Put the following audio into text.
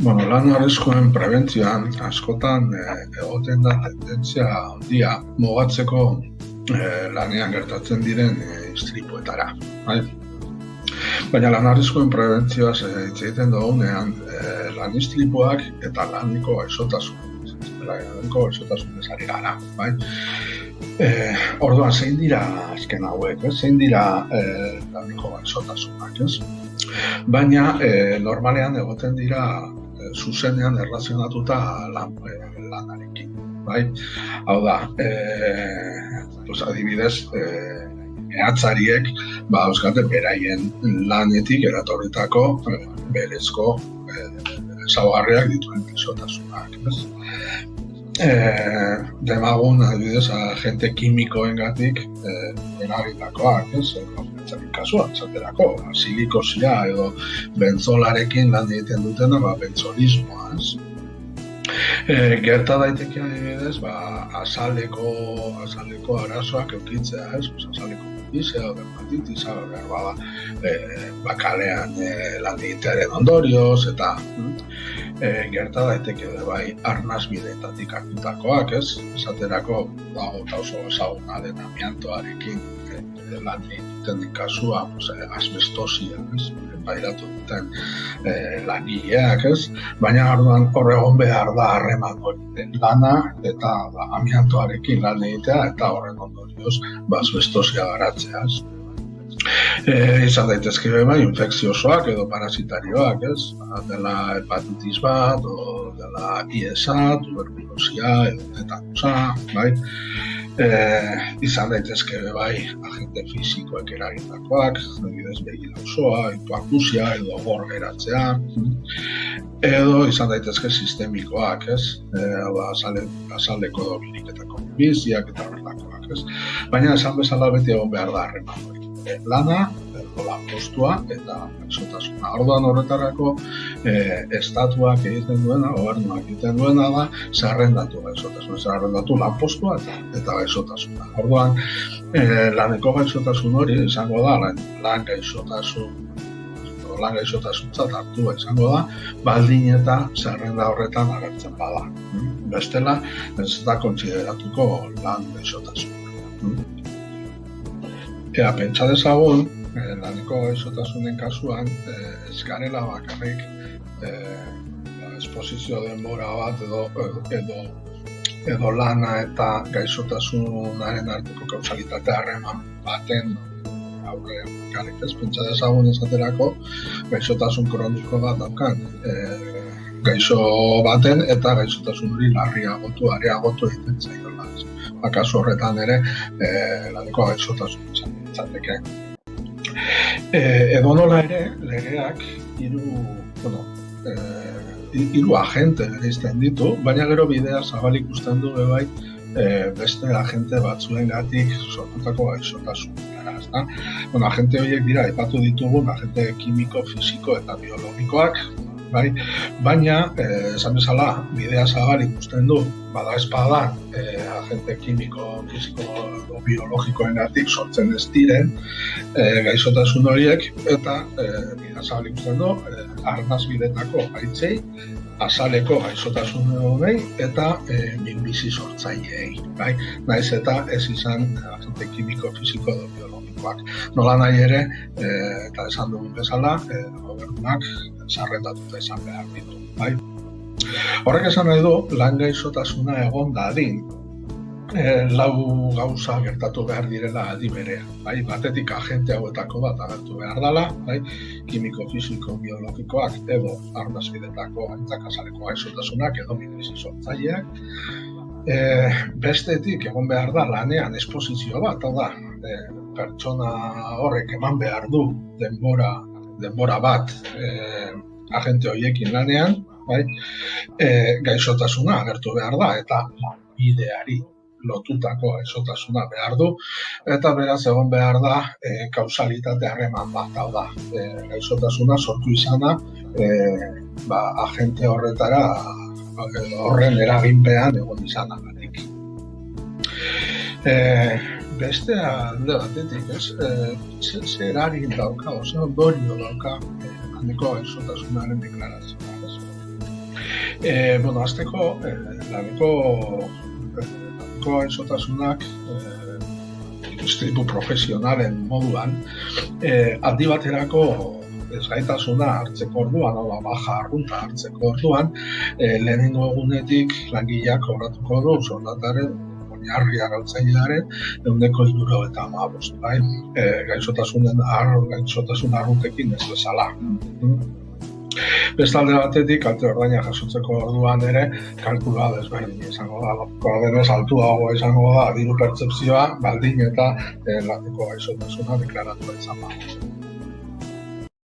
Lan arriskuen prebentzioan askotan egoten da tendentzia handia mugatzeko lanean gertatzen diren istripuetara. Bai? Baina lan arriskuen prebentzioaz hitz egiten dugunean lan istripuak eta laneko gaixotasunez ari gara. Bai? Orduan, zein dira azken hauek, zein dira laneko gaixotasunak, ez? Baina normalean egoten dira zuzenean erlazionatuta lanarekin, bai? Hau da, adibidez, mehatzariek euskate beraien lanetik eratorritako berezko ezaugarriak dituen gaixotasunak, ez? Demagun, adibidez, agente kimikoengatik eragitakoak, ez? Kasua, esaterako, silikosia edo benzolarekin lan egiten dutena, benzolismoa, ez? Gerta daiteke adibidez, azaleko arazoak eukitzea, ez? Azaleko minbizia, dermatitisa, kalean lan egitearen ondorioz, eta gerta daiteke bai arnasbideetatik hartutakoak, ez? Esaterako, eta oso ezaguna den amiantoarekin lan egiten kasua, asbestosia, ez? Pairatu duten langileak, ez? Baina hor egon behar da harreman hori lana eta amiantoarekin lan egitea eta horren ondorioz asbestosia garatzea, ez? Izan daitezke bai infekziosoak edo parasitarioak, ez? Dela hepatitis bat, o dela ISA, tuberkulosia edo tetanusa, bai? Izan daitezke bai agente fisikoek eragindakoak, adibidez begila osoa, hipoakusia edo gor geratzea, edo izan daitezke sistemikoak, ez? Azaldeko dominiketako biziak eta horrelakoak, ez? Baina esan bezala beti egon behar da harreman hori. Lana, lanpostua eta gaixotasuna. Orduan horretarako estatuak egiten duena, gobernuak egiten duena da zerrendatu gaixotasuna, zerrendatu lanpostua eta gaixotasuna. Orduan, laneko gaixotasun hori izango da, lan gaixotasuntzat hartua izango da, baldin eta zerrenda horretan agertzen bada. Bestela, ez da kontsideratuko lan gaixotasuna. Pentsa dezagun, laneko gaixotasunen kasuan, ez garela bakarrik esposizio denbora bat edo lana eta gaixotasunaren arteko kausalitatea harreman baten aurrean bakarrik, ez? Pentsa dezagun esaterako gaixotasun kroniko bat daukan gaixo baten eta gaixotasun hori areagotu egiten zaiola. Kasu horretan ere laneko gaixotasun izateke. Edonola ere, legeak hiru agente bereizten ditu, baina gero bidea zabalik ikusten du bai beste agente batzuengatik sortutako gaixotasunetara, ezta? Agente horiek dira aipatu ditugun agente kimiko, fisiko eta biologikoak, bai? Baina, esan bezala, bidea zabalik ikusten du, bada espada, agente kimiko, fisiko edo biologikoengatik sortzen ez diren gaixotasun horiek, eta bidea zabalik ikusten du, arnasbidetako gaitzei, azaleko gaixotasun hori eta minbizi sortzaileei, bai? Naiz eta ez izan agente kimiko, fisiko edo biologikoak. Nola nahi ere, eta esan dugun bezala, gobernuak zerrendatuta izan behar ditu, bai? Horrek esan nahi du, lan gaixotasuna egon dadin, lau gauza gertatu behar direla aldi berean, bai? Batetik agente hauetako bat agertu behar dela, bai? Kimiko, fisiko, biologikoak edo arnasbidetako azaleko gaixotasunak edo minbizi sortzaileak. Bestetik egon behar da lanean esposizio bat, hau da, pertsona horrek eman behar du denbora bat agente horiekin lanean, bai? Gaixotasuna agertu behar da eta bideari lotutako gaixotasuna behar du, eta beraz egon behar da kausalitate harreman bat, hau da, gaixotasuna sortu izana agente horren eraginpean egon izanagatik. Beste alde batetik, zer eragin dauka, oso ondorio dauka laneko gaixotasunaren deklarazioa. Azteko, laneko gaixotasunak istripu profesionalen moduan, aldi baterako ezgaitasuna hartzeko orduan, baja arrunta hartzeko orduan, lehenengo egunetik langileak kobratuko du soldataren oinarri arautzailearen 175, bai? Gaixotasun arruntekin ez bezala. Bestalde batetik, kalte ordaina jasotzeko orduan ere, kalkulua desberdin izango da. Koordenez altuagoa izango da, diru pertzepzioa, baldin eta laneko gaixotasuna deklaratua izan da.